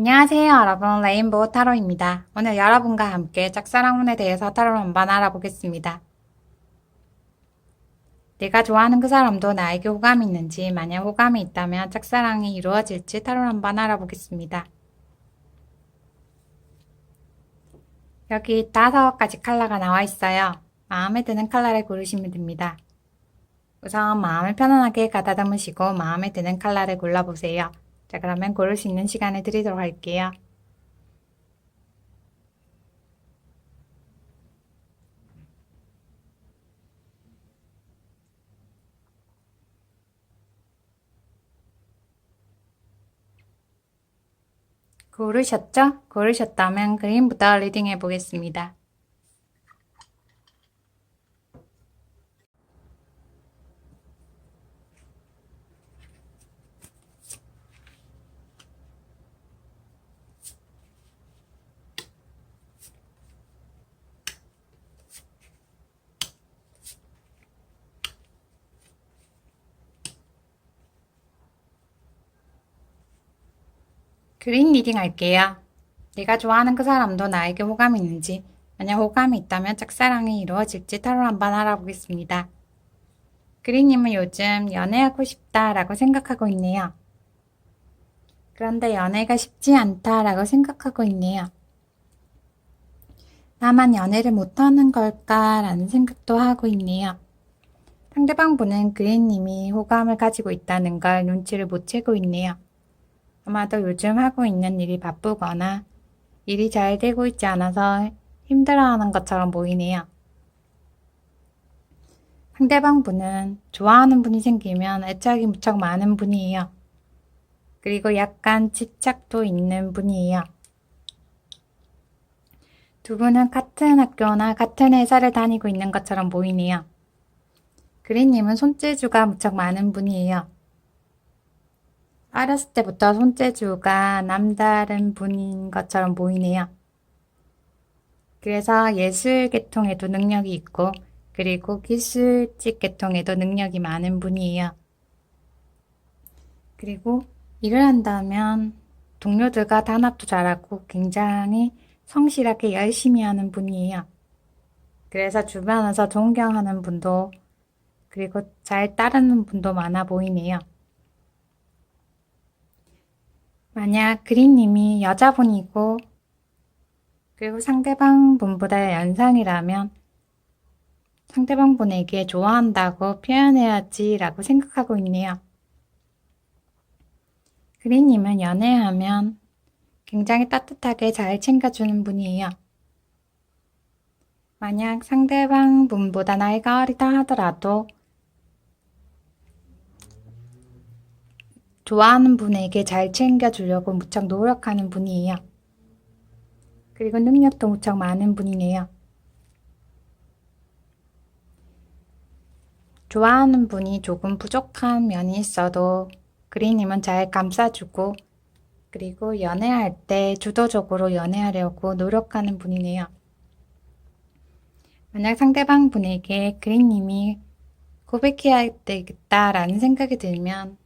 안녕하세요, 여러분. 레인보우 타로입니다. 오늘 여러분과 함께 짝사랑운에 대해서 타로를 한번 알아보겠습니다. 내가 좋아하는 그 사람도 나에게 호감이 있는지, 만약 호감이 있다면 짝사랑이 이루어질지 타로를 한번 알아보겠습니다. 여기 5가지 컬러가 나와 있어요. 마음에 드는 컬러를 고르시면 됩니다. 우선 마음을 편안하게 가다듬으시고 마음에 드는 컬러를 골라보세요. 자, 그러면 고를 수 있는 시간을 드리도록 할게요. 고르셨죠? 고르셨다면 그림부터 리딩해 보겠습니다. 그린 리딩 할게요. 내가 좋아하는 그 사람도 나에게 호감이 있는지, 만약 호감이 있다면 짝사랑이 이루어질지 타로 한번 알아보겠습니다. 그린님은 요즘 연애하고 싶다라고 생각하고 있네요. 그런데 연애가 쉽지 않다라고 생각하고 있네요. 나만 연애를 못하는 걸까라는 생각도 하고 있네요. 상대방 분은 그린님이 호감을 가지고 있다는 걸 눈치를 못 채고 있네요. 아마도 요즘 하고 있는 일이 바쁘거나 일이 잘 되고 있지 않아서 힘들어하는 것처럼 보이네요. 상대방 분은 좋아하는 분이 생기면 애착이 무척 많은 분이에요. 그리고 약간 집착도 있는 분이에요. 두 분은 같은 학교나 같은 회사를 다니고 있는 것처럼 보이네요. 그린님은 손재주가 무척 많은 분이에요. 어렸을 때부터 손재주가 남다른 분인 것처럼 보이네요. 그래서 예술 계통에도 능력이 있고 그리고 기술직 계통에도 능력이 많은 분이에요. 그리고 일을 한다면 동료들과 단합도 잘하고 굉장히 성실하게 열심히 하는 분이에요. 그래서 주변에서 존경하는 분도 그리고 잘 따르는 분도 많아 보이네요. 만약 그린님이 여자분이고 그리고 상대방 분보다 연상이라면 상대방 분에게 좋아한다고 표현해야지 라고 생각하고 있네요. 그린님은 연애하면 굉장히 따뜻하게 잘 챙겨주는 분이에요. 만약 상대방 분보다 나이가 어리다 하더라도 좋아하는 분에게 잘 챙겨주려고 무척 노력하는 분이에요. 그리고 능력도 무척 많은 분이네요. 좋아하는 분이 조금 부족한 면이 있어도 그린님은 잘 감싸주고 그리고 연애할 때 주도적으로 연애하려고 노력하는 분이네요. 만약 상대방 분에게 그린님이 고백해야 되겠다라는 생각이 들면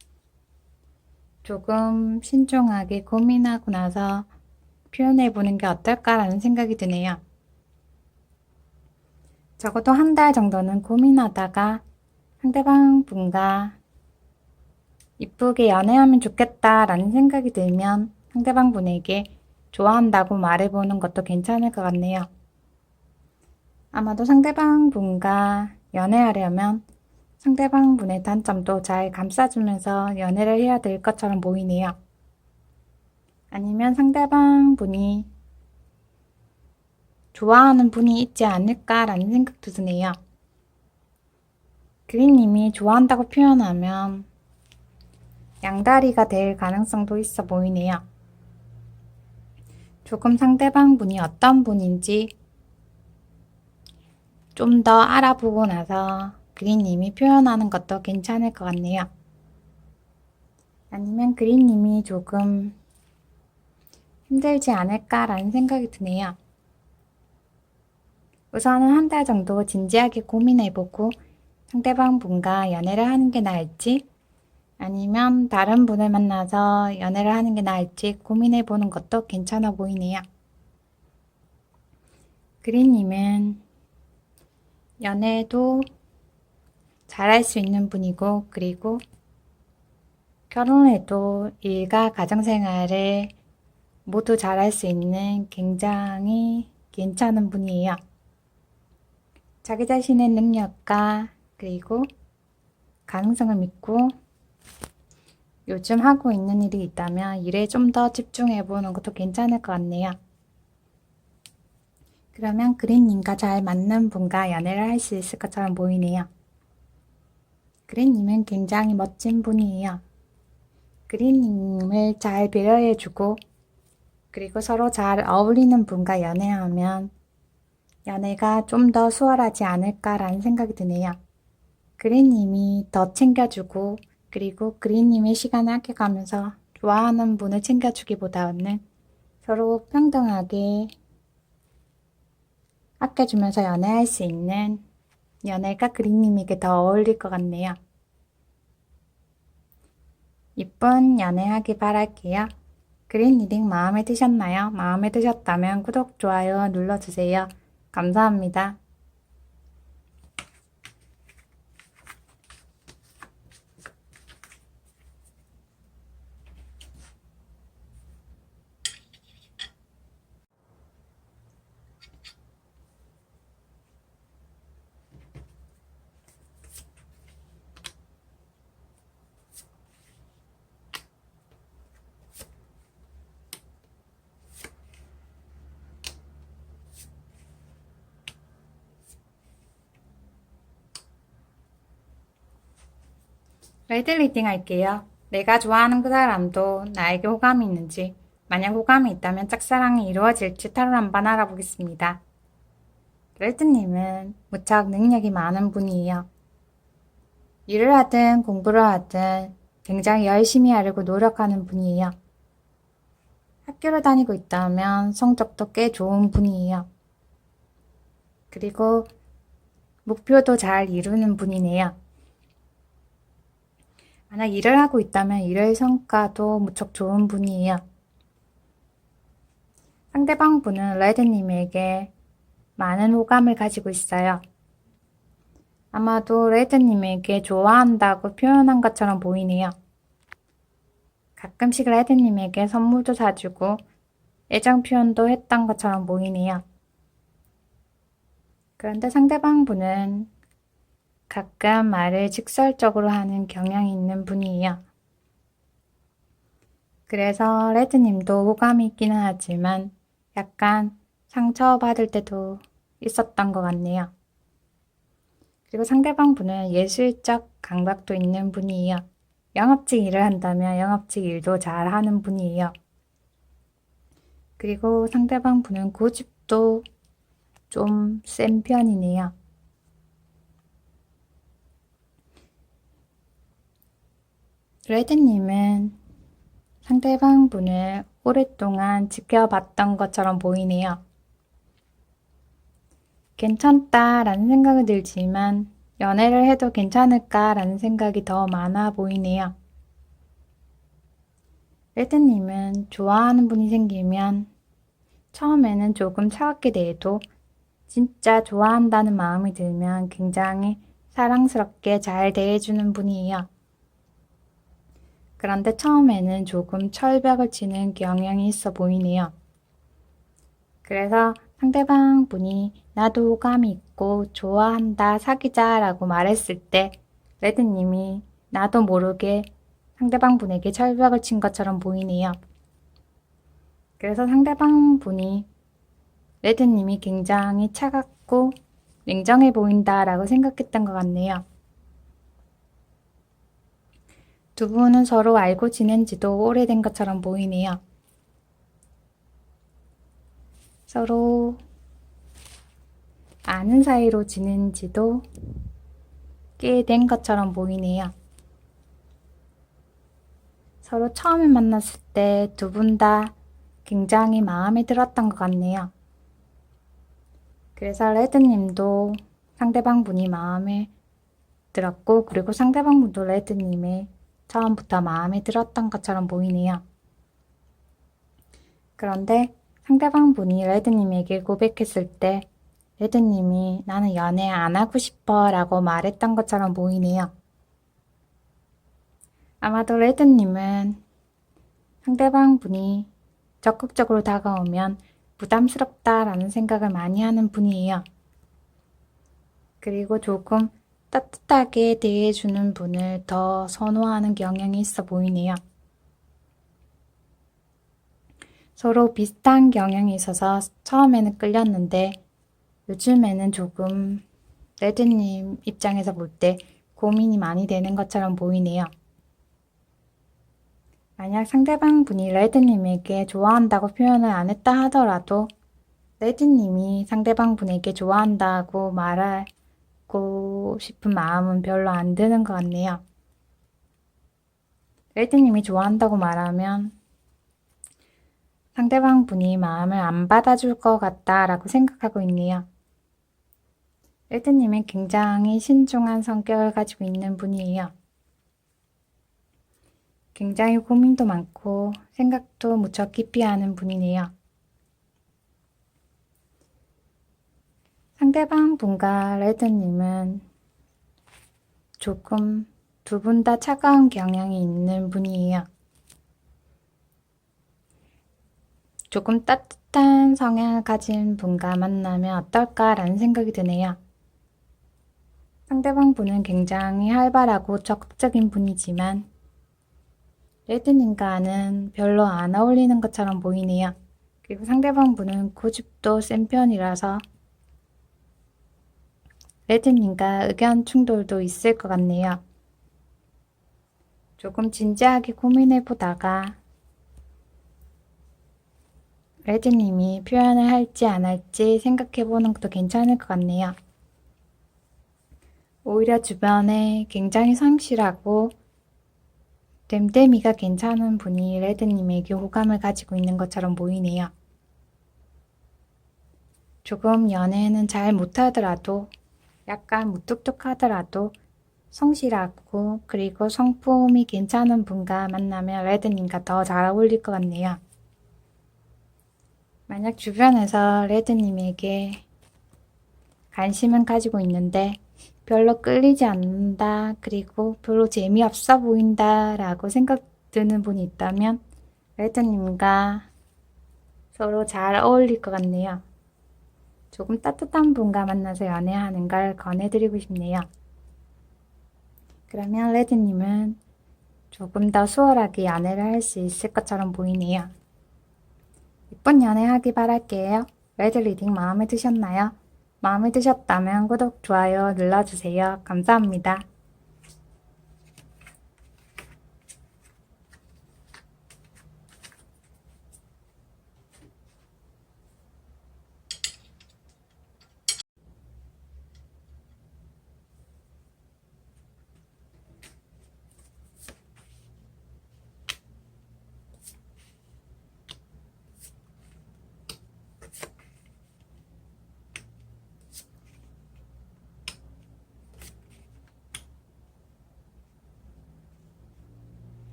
조금 신중하게 고민하고 나서 표현해보는 게 어떨까라는 생각이 드네요. 적어도 한 달 정도는 고민하다가 상대방 분과 이쁘게 연애하면 좋겠다라는 생각이 들면 상대방 분에게 좋아한다고 말해보는 것도 괜찮을 것 같네요. 아마도 상대방 분과 연애하려면 상대방 분의 단점도 잘 감싸주면서 연애를 해야 될 것처럼 보이네요. 아니면 상대방 분이 좋아하는 분이 있지 않을까라는 생각도 드네요. 그린님이 좋아한다고 표현하면 양다리가 될 가능성도 있어 보이네요. 조금 상대방 분이 어떤 분인지 좀 더 알아보고 나서 그린님이 표현하는 것도 괜찮을 것 같네요. 아니면 그린님이 조금 힘들지 않을까라는 생각이 드네요. 우선은 한 달 정도 진지하게 고민해보고 상대방 분과 연애를 하는 게 나을지 아니면 다른 분을 만나서 연애를 하는 게 나을지 고민해 보는 것도 괜찮아 보이네요. 그린님은 연애도 잘할 수 있는 분이고, 그리고 결혼해도 일과 가정생활을 모두 잘할 수 있는 굉장히 괜찮은 분이에요. 자기 자신의 능력과 그리고 가능성을 믿고 요즘 하고 있는 일이 있다면 일에 좀 더 집중해 보는 것도 괜찮을 것 같네요. 그러면 그린님과 잘 맞는 분과 연애를 할 수 있을 것처럼 보이네요. 그린님은 굉장히 멋진 분이에요. 그린님을 잘 배려해주고 그리고 서로 잘 어울리는 분과 연애하면 연애가 좀 더 수월하지 않을까라는 생각이 드네요. 그린님이 더 챙겨주고 그리고 그린님의 시간을 아껴가면서 좋아하는 분을 챙겨주기보다는 서로 평등하게 아껴주면서 연애할 수 있는 연애가 그린님에게 더 어울릴 것 같네요. 이쁜 연애하기 바랄게요. 그린 리딩 마음에 드셨나요? 마음에 드셨다면 구독, 좋아요 눌러주세요. 감사합니다. 레드 리딩 할게요. 내가 좋아하는 그 사람도 나에게 호감이 있는지, 만약 호감이 있다면 짝사랑이 이루어질지 타로 한번 알아보겠습니다. 레드님은 무척 능력이 많은 분이에요. 일을 하든 공부를 하든 굉장히 열심히 하려고 노력하는 분이에요. 학교를 다니고 있다면 성적도 꽤 좋은 분이에요. 그리고 목표도 잘 이루는 분이네요. 만약 일을 하고 있다면 일의 성과도 무척 좋은 분이에요. 상대방 분은 레드님에게 많은 호감을 가지고 있어요. 아마도 레드님에게 좋아한다고 표현한 것처럼 보이네요. 가끔씩 레드님에게 선물도 사주고 애정 표현도 했던 것처럼 보이네요. 그런데 상대방 분은 가끔 말을 직설적으로 하는 경향이 있는 분이에요. 그래서 레드님도 호감이 있기는 하지만 약간 상처받을 때도 있었던 것 같네요. 그리고 상대방 분은 예술적 감각도 있는 분이에요. 영업직 일을 한다면 영업직 일도 잘 하는 분이에요. 그리고 상대방 분은 고집도 좀 센 편이네요. 레드님은 상대방 분을 오랫동안 지켜봤던 것처럼 보이네요. 괜찮다라는 생각은 들지만 연애를 해도 괜찮을까라는 생각이 더 많아 보이네요. 레드님은 좋아하는 분이 생기면 처음에는 조금 차갑게 대해도 진짜 좋아한다는 마음이 들면 굉장히 사랑스럽게 잘 대해주는 분이에요. 그런데 처음에는 조금 철벽을 치는 경향이 있어 보이네요. 그래서 상대방 분이 나도 호감이 있고 좋아한다, 사귀자 라고 말했을 때 레드님이 나도 모르게 상대방 분에게 철벽을 친 것처럼 보이네요. 그래서 상대방 분이 레드님이 굉장히 차갑고 냉정해 보인다 라고 생각했던 것 같네요. 두 분은 서로 알고 지낸 지도 오래된 것처럼 보이네요. 서로 아는 사이로 지낸 지도 꽤 된 것처럼 보이네요. 서로 처음에 만났을 때 두 분 다 굉장히 마음에 들었던 것 같네요. 그래서 레드님도 상대방 분이 마음에 들었고, 그리고 상대방 분도 레드님의 처음부터 마음에 들었던 것처럼 보이네요. 그런데 상대방 분이 레드님에게 고백했을 때 레드님이 나는 연애 안 하고 싶어 라고 말했던 것처럼 보이네요. 아마도 레드님은 상대방 분이 적극적으로 다가오면 부담스럽다라는 생각을 많이 하는 분이에요. 그리고 조금 따뜻하게 대해주는 분을 더 선호하는 경향이 있어 보이네요. 서로 비슷한 경향이 있어서 처음에는 끌렸는데 요즘에는 조금 레드님 입장에서 볼 때 고민이 많이 되는 것처럼 보이네요. 만약 상대방 분이 레드님에게 좋아한다고 표현을 안 했다 하더라도 레드님이 상대방 분에게 좋아한다고 말하고 싶은 마음은 별로 안 드는 것 같네요. 레드님이 좋아한다고 말하면 상대방 분이 마음을 안 받아줄 것 같다라고 생각하고 있네요. 레드님은 굉장히 신중한 성격을 가지고 있는 분이에요. 굉장히 고민도 많고 생각도 무척 깊이 하는 분이네요. 상대방 분과 레드님은 조금 두 분 다 차가운 경향이 있는 분이에요. 조금 따뜻한 성향을 가진 분과 만나면 어떨까라는 생각이 드네요. 상대방 분은 굉장히 활발하고 적극적인 분이지만 레드님과는 별로 안 어울리는 것처럼 보이네요. 그리고 상대방 분은 고집도 센 편이라서 레드님과 의견 충돌도 있을 것 같네요. 조금 진지하게 고민해 보다가 레드님이 표현을 할지 안 할지 생각해 보는 것도 괜찮을 것 같네요. 오히려 주변에 굉장히 성실하고 됨됨이가 괜찮은 분이 레드님에게 호감을 가지고 있는 것처럼 보이네요. 조금 연애는 잘 못하더라도 약간 무뚝뚝하더라도 성실하고 그리고 성품이 괜찮은 분과 만나면 레드님과 더 잘 어울릴 것 같네요. 만약 주변에서 레드님에게 관심은 가지고 있는데 별로 끌리지 않는다, 그리고 별로 재미없어 보인다 라고 생각 드는 분이 있다면 레드님과 서로 잘 어울릴 것 같네요. 조금 따뜻한 분과 만나서 연애하는 걸 권해드리고 싶네요. 그러면 레드님은 조금 더 수월하게 연애를 할 수 있을 것처럼 보이네요. 예쁜 연애하기 바랄게요. 레드 리딩 마음에 드셨나요? 마음에 드셨다면 구독, 좋아요 눌러주세요. 감사합니다.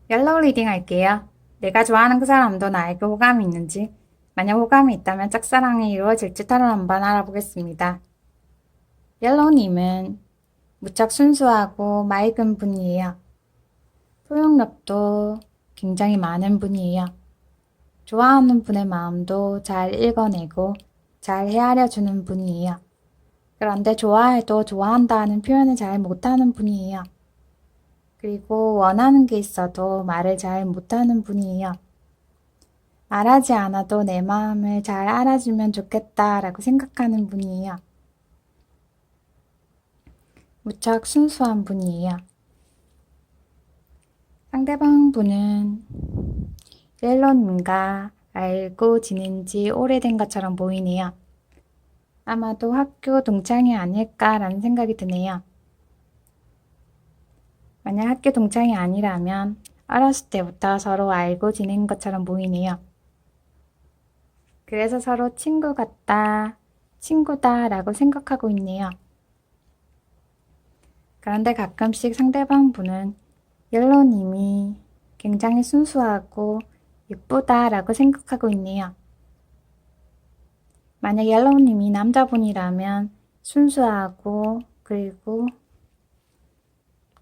옐로우 리딩 할게요. 내가 좋아하는 그 사람도 나에게 호감이 있는지, 만약 호감이 있다면 짝사랑이 이루어질지 타로 한번 알아보겠습니다. 옐로우님은 무척 순수하고 맑은 분이에요. 포용력도 굉장히 많은 분이에요. 좋아하는 분의 마음도 잘 읽어내고 잘 헤아려 주는 분이에요. 그런데 좋아해도 좋아한다는 표현을 잘 못하는 분이에요. 그리고 원하는 게 있어도 말을 잘 못하는 분이에요. 말하지 않아도 내 마음을 잘 알아주면 좋겠다라고 생각하는 분이에요. 무척 순수한 분이에요. 상대방 분은 옐로님과 알고 지낸 지 오래된 것처럼 보이네요. 아마도 학교 동창이 아닐까라는 생각이 드네요. 만약 학교 동창이 아니라면 어렸을 때부터 서로 알고 지낸 것처럼 보이네요. 그래서 서로 친구 같다, 친구다 라고 생각하고 있네요. 그런데 가끔씩 상대방 분은 옐로님이 굉장히 순수하고 예쁘다 라고 생각하고 있네요. 만약 옐로우님이 남자분이라면 순수하고 그리고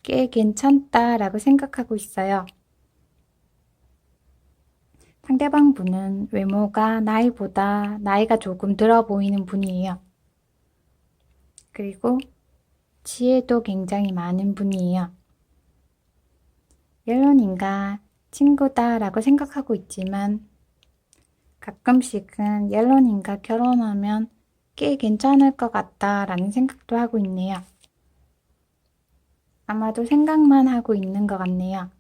꽤 괜찮다 라고 생각하고 있어요. 상대방 분은 외모가 나이보다 나이가 조금 들어 보이는 분이에요. 그리고 지혜도 굉장히 많은 분이에요. 옐로님과 친구다 라고 생각하고 있지만 가끔씩은 옐로님과 결혼하면 꽤 괜찮을 것 같다 라는 생각도 하고 있네요. 아마도 생각만 하고 있는 것 같네요.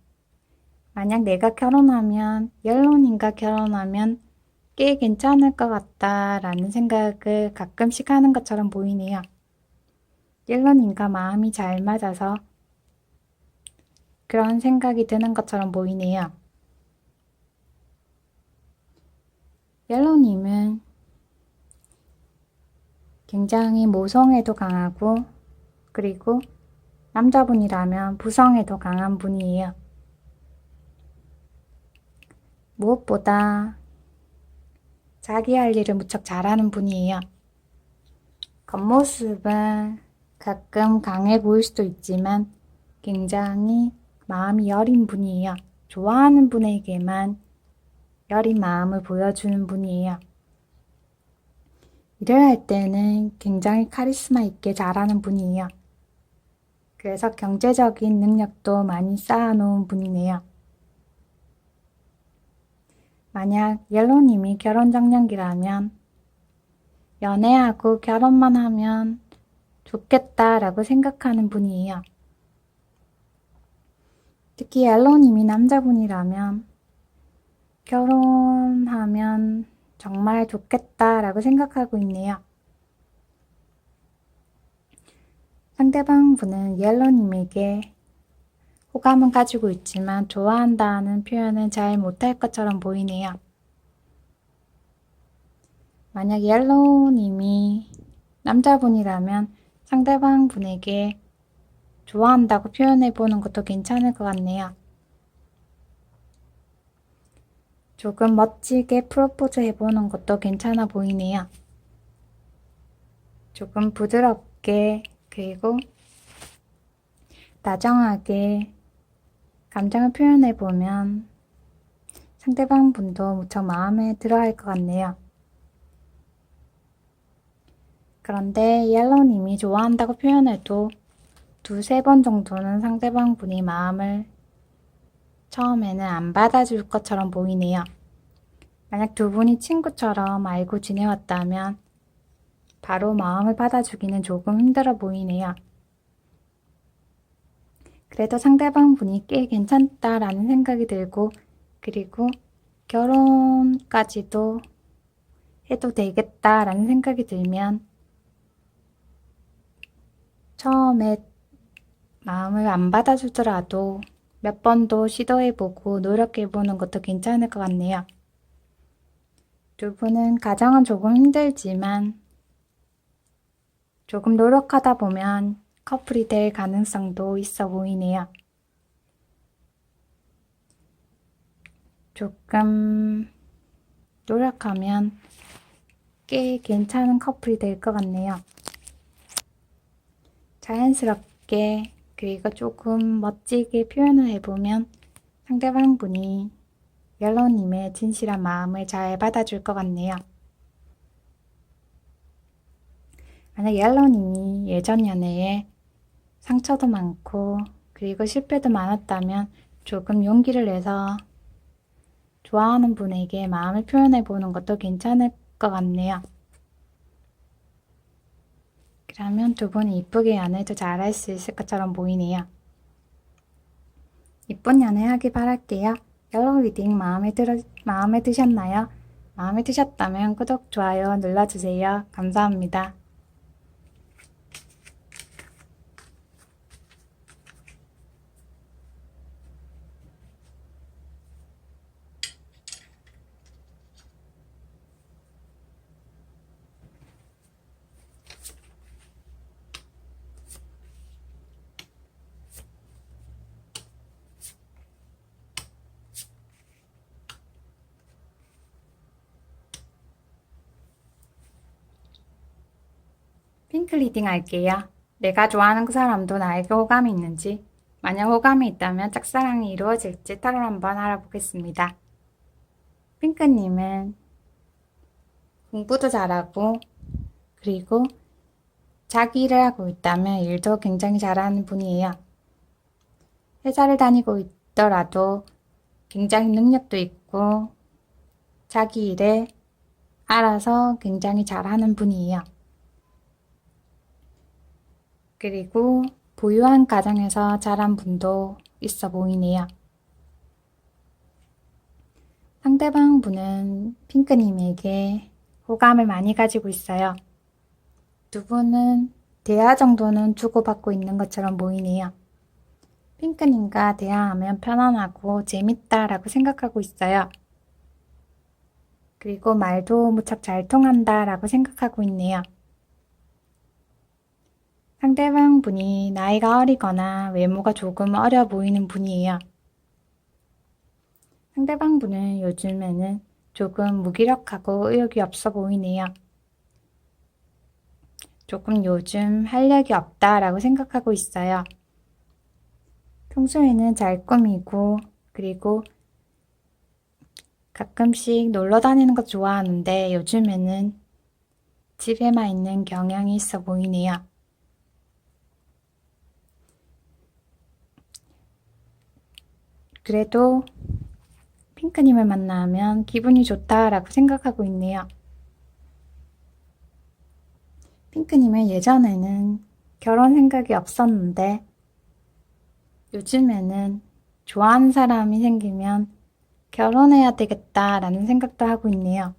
만약 내가 결혼하면, 옐로님과 결혼하면 꽤 괜찮을 것 같다 라는 생각을 가끔씩 하는 것처럼 보이네요. 옐로님과 마음이 잘 맞아서 그런 생각이 드는 것처럼 보이네요. 옐로님은 굉장히 모성애도 강하고 그리고 남자분이라면 부성애도 강한 분이에요. 무엇보다 자기 할 일을 무척 잘하는 분이에요. 겉모습은 가끔 강해 보일 수도 있지만 굉장히 마음이 여린 분이에요. 좋아하는 분에게만 여린 마음을 보여주는 분이에요. 일을 할 때는 굉장히 카리스마 있게 잘하는 분이에요. 그래서 경제적인 능력도 많이 쌓아놓은 분이네요. 만약 옐로님이 결혼장년기라면 연애하고 결혼만 하면 좋겠다라고 생각하는 분이에요. 특히 옐로님이 남자분이라면 결혼하면 정말 좋겠다라고 생각하고 있네요. 상대방 분은 옐로님에게 호감은 가지고 있지만 좋아한다는 표현은 잘 못할 것처럼 보이네요. 만약 옐로우님이 남자분이라면 상대방 분에게 좋아한다고 표현해 보는 것도 괜찮을 것 같네요. 조금 멋지게 프로포즈 해보는 것도 괜찮아 보이네요. 조금 부드럽게 그리고 다정하게 감정을 표현해 보면 상대방 분도 무척 마음에 들어 할 것 같네요. 그런데 옐로우님이 좋아한다고 표현해도 두세 번 정도는 상대방 분이 마음을 처음에는 안 받아줄 것처럼 보이네요. 만약 두 분이 친구처럼 알고 지내왔다면 바로 마음을 받아주기는 조금 힘들어 보이네요. 그래도 상대방 분이 꽤 괜찮다라는 생각이 들고 그리고 결혼까지도 해도 되겠다라는 생각이 들면 처음에 마음을 안 받아주더라도 몇 번 더 시도해보고 노력해보는 것도 괜찮을 것 같네요. 두 분은 가정은 조금 힘들지만 조금 노력하다 보면 커플이 될 가능성도 있어 보이네요. 조금 노력하면 꽤 괜찮은 커플이 될 것 같네요. 자연스럽게 그리고 조금 멋지게 표현을 해보면 상대방 분이 옐로우님의 진실한 마음을 잘 받아줄 것 같네요. 만약 옐로우님이 예전 연애에 상처도 많고 그리고 실패도 많았다면 조금 용기를 내서 좋아하는 분에게 마음을 표현해 보는 것도 괜찮을 것 같네요. 그러면 두 분이 이쁘게 연애도 잘할 수 있을 것처럼 보이네요. 이쁜 연애하길 바랄게요. 옐로우 리딩 마음에 드셨나요? 마음에 드셨다면 구독, 좋아요 눌러주세요. 감사합니다. 핑크 리딩 할게요. 내가 좋아하는 그 사람도 나에게 호감이 있는지, 만약 호감이 있다면 짝사랑이 이루어질지 타로 한번 알아보겠습니다. 핑크님은 공부도 잘하고, 그리고 자기 일을 하고 있다면 일도 굉장히 잘하는 분이에요. 회사를 다니고 있더라도 굉장히 능력도 있고, 자기 일에 알아서 굉장히 잘하는 분이에요. 그리고 부유한 가정에서 자란 분도 있어 보이네요. 상대방 분은 핑크님에게 호감을 많이 가지고 있어요. 두 분은 대화 정도는 주고받고 있는 것처럼 보이네요. 핑크님과 대화하면 편안하고 재밌다라고 생각하고 있어요. 그리고 말도 무척 잘 통한다라고 생각하고 있네요. 상대방 분이 나이가 어리거나 외모가 조금 어려 보이는 분이에요. 상대방 분은 요즘에는 조금 무기력하고 의욕이 없어 보이네요. 조금 요즘 활력이 없다라고 생각하고 있어요. 평소에는 잘 꾸미고 그리고 가끔씩 놀러 다니는 것 좋아하는데 요즘에는 집에만 있는 경향이 있어 보이네요. 그래도 핑크님을 만나면 기분이 좋다라고 생각하고 있네요. 핑크님은 예전에는 결혼 생각이 없었는데 요즘에는 좋아하는 사람이 생기면 결혼해야 되겠다라는 생각도 하고 있네요.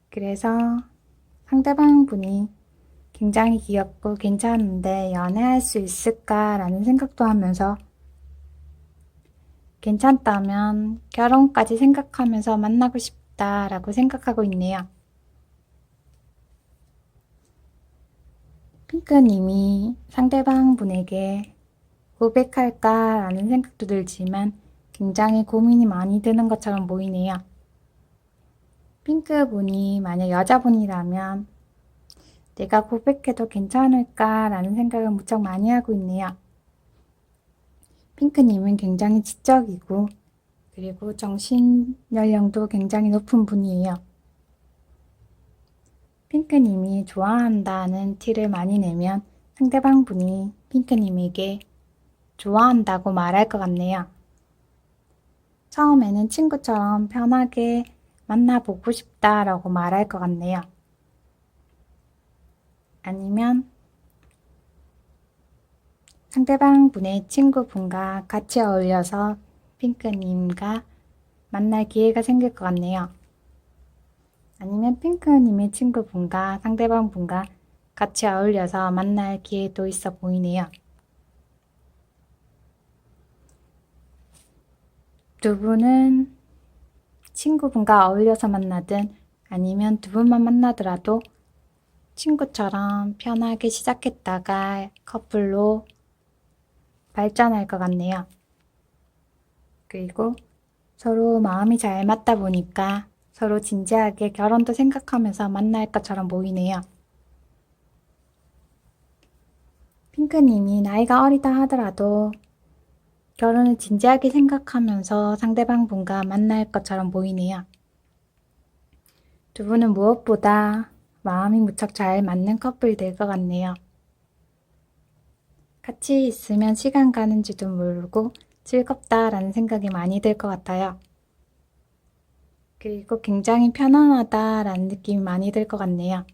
그래서 상대방 분이 굉장히 귀엽고 괜찮은데 연애할 수 있을까라는 생각도 하면서 괜찮다면 결혼까지 생각하면서 만나고 싶다라고 생각하고 있네요. 핑크님이 상대방 분에게 고백할까라는 생각도 들지만 굉장히 고민이 많이 드는 것처럼 보이네요. 핑크분이 만약 여자분이라면 내가 고백해도 괜찮을까라는 생각을 무척 많이 하고 있네요. 핑크님은 굉장히 지적이고 그리고 정신 연령도 굉장히 높은 분이에요. 핑크님이 좋아한다는 티를 많이 내면 상대방 분이 핑크님에게 좋아한다고 말할 것 같네요. 처음에는 친구처럼 편하게 만나보고 싶다라고 말할 것 같네요. 아니면 상대방 분의 친구분과 같이 어울려서 핑크님과 만날 기회가 생길 것 같네요. 아니면 핑크님의 친구분과 상대방 분과 같이 어울려서 만날 기회도 있어 보이네요. 두 분은 친구분과 어울려서 만나든 아니면 두 분만 만나더라도 친구처럼 편하게 시작했다가 커플로 발전할 것 같네요. 그리고 서로 마음이 잘 맞다 보니까 서로 진지하게 결혼도 생각하면서 만날 것처럼 보이네요. 핑크님이 나이가 어리다 하더라도 결혼을 진지하게 생각하면서 상대방 분과 만날 것처럼 보이네요. 두 분은 무엇보다 마음이 무척 잘 맞는 커플이 될 것 같네요. 같이 있으면 시간 가는지도 모르고 즐겁다라는 생각이 많이 들 것 같아요. 그리고 굉장히 편안하다라는 느낌이 많이 들 것 같네요.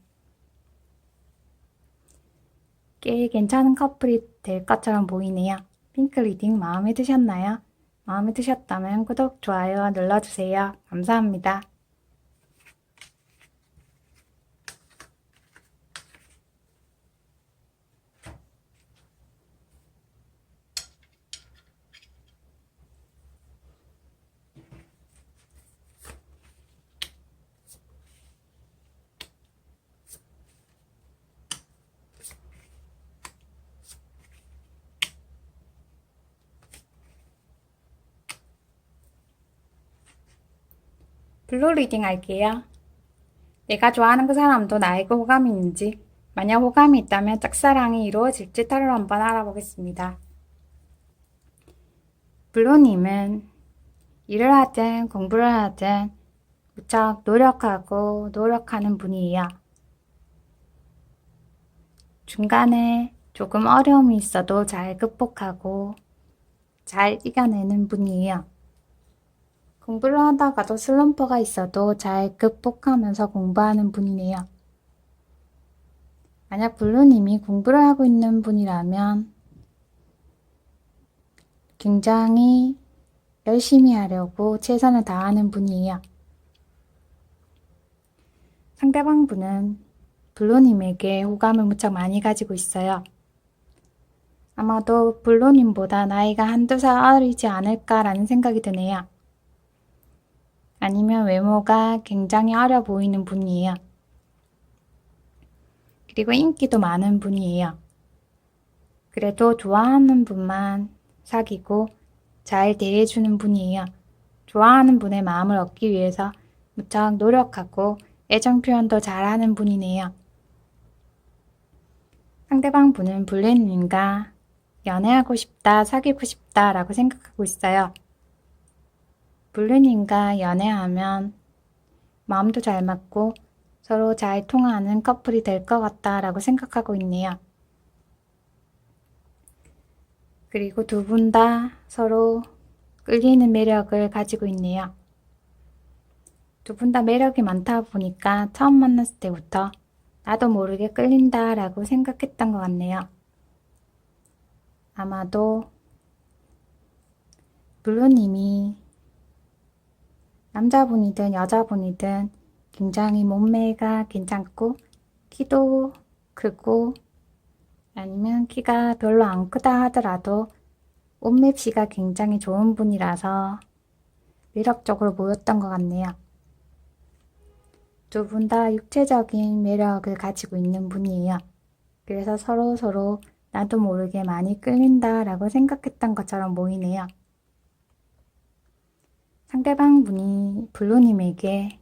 꽤 괜찮은 커플이 될 것처럼 보이네요. 핑크 리딩 마음에 드셨나요? 마음에 드셨다면 구독, 좋아요 눌러주세요. 감사합니다. 블루 리딩 할게요. 내가 좋아하는 그 사람도 나에게 호감이 있는지, 만약 호감이 있다면 짝사랑이 이루어질지 타로 한번 알아보겠습니다. 블루님은 일을 하든 공부를 하든 무척 노력하고 노력하는 분이에요. 중간에 조금 어려움이 있어도 잘 극복하고 잘 이겨내는 분이에요. 공부를 하다가도 슬럼프가 있어도 잘 극복하면서 공부하는 분이네요. 만약 블루님이 공부를 하고 있는 분이라면 굉장히 열심히 하려고 최선을 다하는 분이에요. 상대방 분은 블루님에게 호감을 무척 많이 가지고 있어요. 아마도 블루님보다 나이가 한두 살 어리지 않을까라는 생각이 드네요. 아니면 외모가 굉장히 어려 보이는 분이에요. 그리고 인기도 많은 분이에요. 그래도 좋아하는 분만 사귀고 잘 대해주는 분이에요. 좋아하는 분의 마음을 얻기 위해서 무척 노력하고 애정 표현도 잘하는 분이네요. 상대방 분은 블루님과 연애하고 싶다, 사귀고 싶다 라고 생각하고 있어요. 블루님과 연애하면 마음도 잘 맞고 서로 잘 통하는 커플이 될 것 같다 라고 생각하고 있네요. 그리고 두 분 다 서로 끌리는 매력을 가지고 있네요. 두 분 다 매력이 많다 보니까 처음 만났을 때부터 나도 모르게 끌린다 라고 생각했던 것 같네요. 아마도 블루님이 남자분이든 여자분이든 굉장히 몸매가 괜찮고 키도 크고 아니면 키가 별로 안 크다 하더라도 옷맵시가 굉장히 좋은 분이라서 매력적으로 보였던 것 같네요. 두 분 다 육체적인 매력을 가지고 있는 분이에요. 그래서 서로 나도 모르게 많이 끌린다 라고 생각했던 것처럼 보이네요. 상대방 분이 블루님에게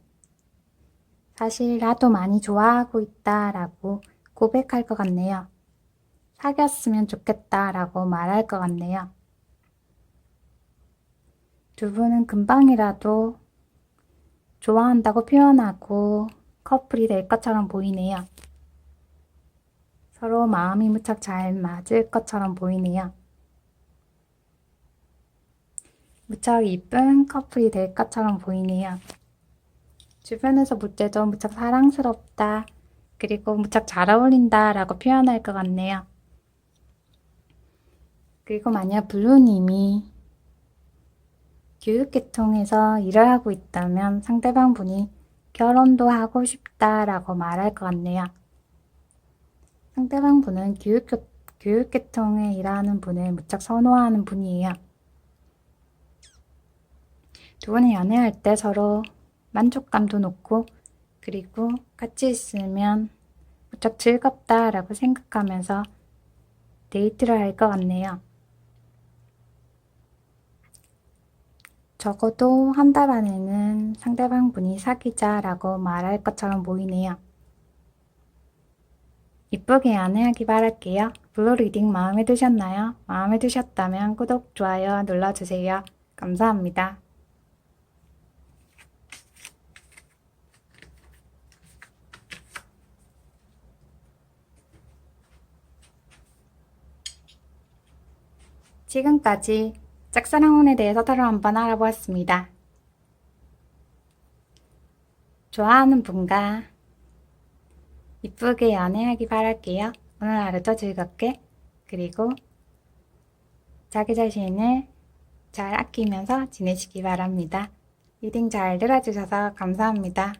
사실 나도 많이 좋아하고 있다 라고 고백할 것 같네요. 사귀었으면 좋겠다 라고 말할 것 같네요. 두 분은 금방이라도 좋아한다고 표현하고 커플이 될 것처럼 보이네요. 서로 마음이 무척 잘 맞을 것처럼 보이네요. 무척 이쁜 커플이 될 것처럼 보이네요. 주변에서 볼 때도 무척 사랑스럽다, 그리고 무척 잘 어울린다 라고 표현할 것 같네요. 그리고 만약 블루님이 교육계통에서 일을 하고 있다면 상대방 분이 결혼도 하고 싶다 라고 말할 것 같네요. 상대방 분은 교육계통에 일하는 분을 무척 선호하는 분이에요. 두 분이 연애할 때 서로 만족감도 높고 그리고 같이 있으면 무척 즐겁다 라고 생각하면서 데이트를 할 것 같네요. 적어도 한 달 안에는 상대방 분이 사귀자 라고 말할 것처럼 보이네요. 이쁘게 연애하기 바랄게요. 블루 리딩 마음에 드셨나요? 마음에 드셨다면 구독, 좋아요 눌러주세요. 감사합니다. 지금까지 짝사랑운에 대해서 타로 한번 알아보았습니다. 좋아하는 분과 이쁘게 연애하기 바랄게요. 오늘 하루도 즐겁게, 그리고 자기 자신을 잘 아끼면서 지내시기 바랍니다. 리딩 잘 들어주셔서 감사합니다.